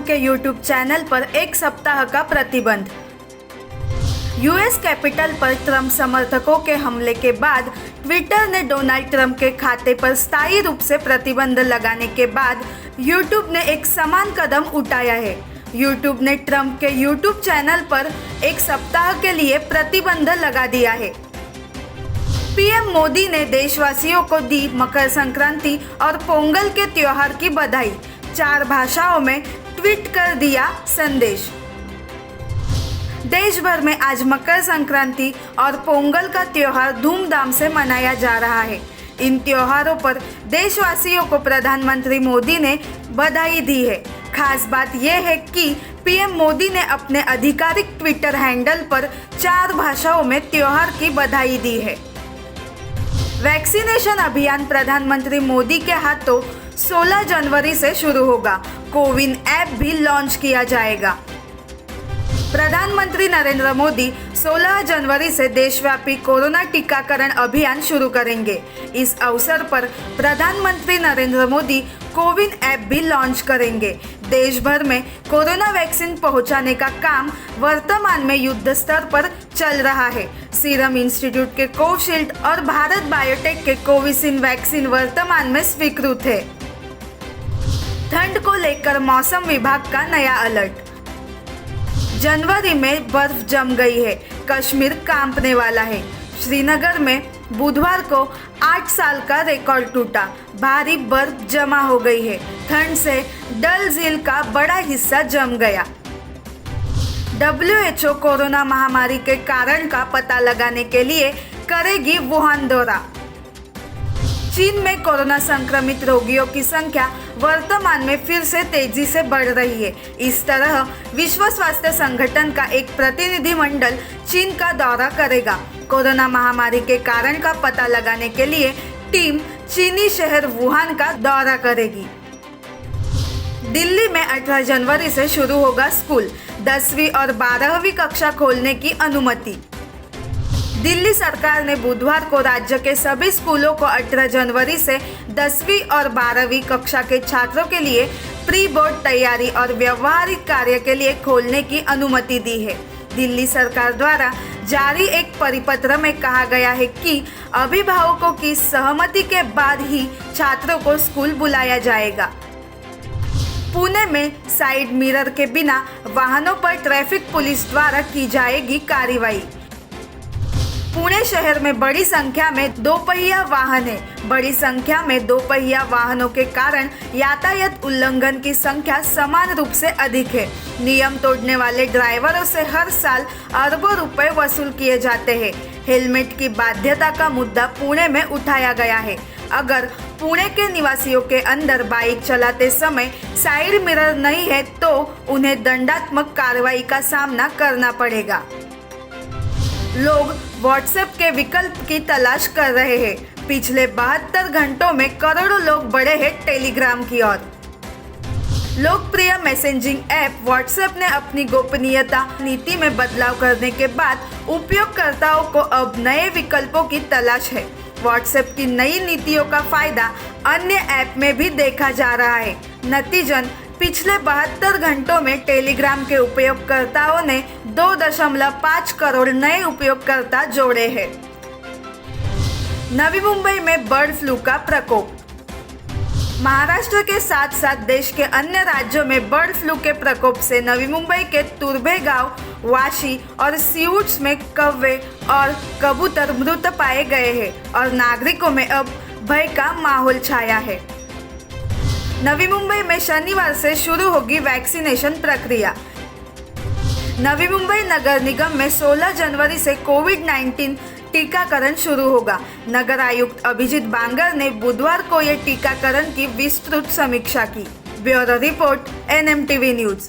Trump के YouTube channel पर एक सप्ताह का प्रतिबंध। यूएस कैपिटल पर ट्रंप समर्थकों के हमले के बाद ट्विटर ने डोनाल्ड ट्रंप के खाते पर स्थायी रूप से प्रतिबंध लगाने के बाद यूट्यूब ने एक समान कदम उठाया है। यूट्यूब ने ट्रंप के यूट्यूब चैनल पर एक सप्ताह के लिए प्रतिबंध लगा दिया है। पीएम मोदी ने देशवासियों को दी मकर संक्रांति और पोंगल के त्योहार की बधाई। 4 भाषाओं में ट्वीट कर दिया संदेश। देश भर में आज मकर संक्रांति और पोंगल का त्योहार धूमधाम से मनाया जा रहा है। इन त्योहारों पर देशवासियों को प्रधानमंत्री मोदी ने बधाई दी है। खास बात यह है कि पीएम मोदी ने अपने आधिकारिक ट्विटर हैंडल पर 4 भाषाओं में त्योहार की बधाई दी है। वैक्सीनेशन अभियान प्रधानमंत्री मोदी के हाथों 16 जनवरी से शुरू होगा। कोविन ऐप भी लॉन्च किया जाएगा। प्रधानमंत्री नरेंद्र मोदी 16 जनवरी से देशव्यापी कोरोना टीकाकरण अभियान शुरू करेंगे। इस अवसर पर प्रधानमंत्री नरेंद्र मोदी कोविन ऐप भी लॉन्च करेंगे। देश भर में कोरोना वैक्सीन पहुंचाने का काम वर्तमान में युद्ध स्तर पर चल रहा है। सीरम इंस्टीट्यूट के कोविशील्ड और भारत बायोटेक के कोवैक्सीन वैक्सीन वर्तमान में स्वीकृत है। ठंड को लेकर मौसम विभाग का नया अलर्ट। जनवरी में बर्फ जम गई है, कश्मीर कांपने वाला है। श्रीनगर में बुधवार को 8 साल का रिकॉर्ड टूटा, भारी बर्फ जमा हो गई है। ठंड से डल झील का बड़ा हिस्सा जम गया। WHO कोरोना महामारी के कारण का पता लगाने के लिए करेगी वुहान दौरा। चीन में कोरोना संक्रमित रोगियों की संख्या वर्तमान में फिर से तेजी से बढ़ रही है। इस तरह विश्व स्वास्थ्य संगठन का एक प्रतिनिधिमंडल चीन का दौरा करेगा। कोरोना महामारी के कारण का पता लगाने के लिए टीम चीनी शहर वुहान का दौरा करेगी। दिल्ली में 18 जनवरी से शुरू होगा स्कूल। 10वीं और 12वीं कक्षा खोलने की अनुमति। दिल्ली सरकार ने बुधवार को राज्य के सभी स्कूलों को 18 जनवरी से 10वीं और 12वीं कक्षा के छात्रों के लिए प्री बोर्ड तैयारी और व्यवहारिक कार्य के लिए खोलने की अनुमति दी है। दिल्ली सरकार द्वारा जारी एक परिपत्र में कहा गया है कि अभिभावकों की सहमति के बाद ही छात्रों को स्कूल बुलाया जाएगा। पुणे में साइड मिरर के बिना वाहनों पर ट्रैफिक पुलिस द्वारा की जाएगी कार्रवाई। पुणे शहर में बड़ी संख्या में दोपहिया वाहन है। बड़ी संख्या में दोपहिया वाहनों के कारण यातायात उल्लंघन की संख्या समान रूप से अधिक है। नियम तोड़ने वाले ड्राइवरों से हर साल अरबों रुपए वसूल किए जाते हैं। हेलमेट की बाध्यता का मुद्दा पुणे में उठाया गया है। अगर पुणे के निवासियों के अंदर बाइक चलाते समय साइड मिरर नहीं है तो उन्हें दंडात्मक कार्रवाई का सामना करना पड़ेगा। लोग व्हाट्सएप के विकल्प की तलाश कर रहे हैं। पिछले 72 घंटों में करोड़ों लोग बढ़े हैं टेलीग्राम की ओर। लोकप्रिय मैसेजिंग ऐप व्हाट्सएप ने अपनी गोपनीयता नीति में बदलाव करने के बाद उपयोगकर्ताओं को अब नए विकल्पों की तलाश है। व्हाट्सएप की नई नीतियों का फायदा अन्य ऐप में भी देखा जा रहा है। नतीजन पिछले 72 घंटों में टेलीग्राम के उपयोगकर्ताओं ने 2.5 करोड़ नए उपयोगकर्ता जोड़े हैं। नवी मुंबई में बर्ड फ्लू का प्रकोप। महाराष्ट्र के साथ साथ देश के अन्य राज्यों में बर्ड फ्लू के प्रकोप से नवी मुंबई के तुर्भे गांव, वाशी और सिउट्स में कौवे और कबूतर मृत पाए गए हैं और नागरिकों में अब भय का माहौल छाया है। नवी मुंबई में शनिवार से शुरू होगी वैक्सीनेशन प्रक्रिया। नवी मुंबई नगर निगम में 16 जनवरी से कोविड-19 टीकाकरण शुरू होगा। नगर आयुक्त अभिजीत बांगर ने बुधवार को ये टीकाकरण की विस्तृत समीक्षा की। Bureau report NMTV news.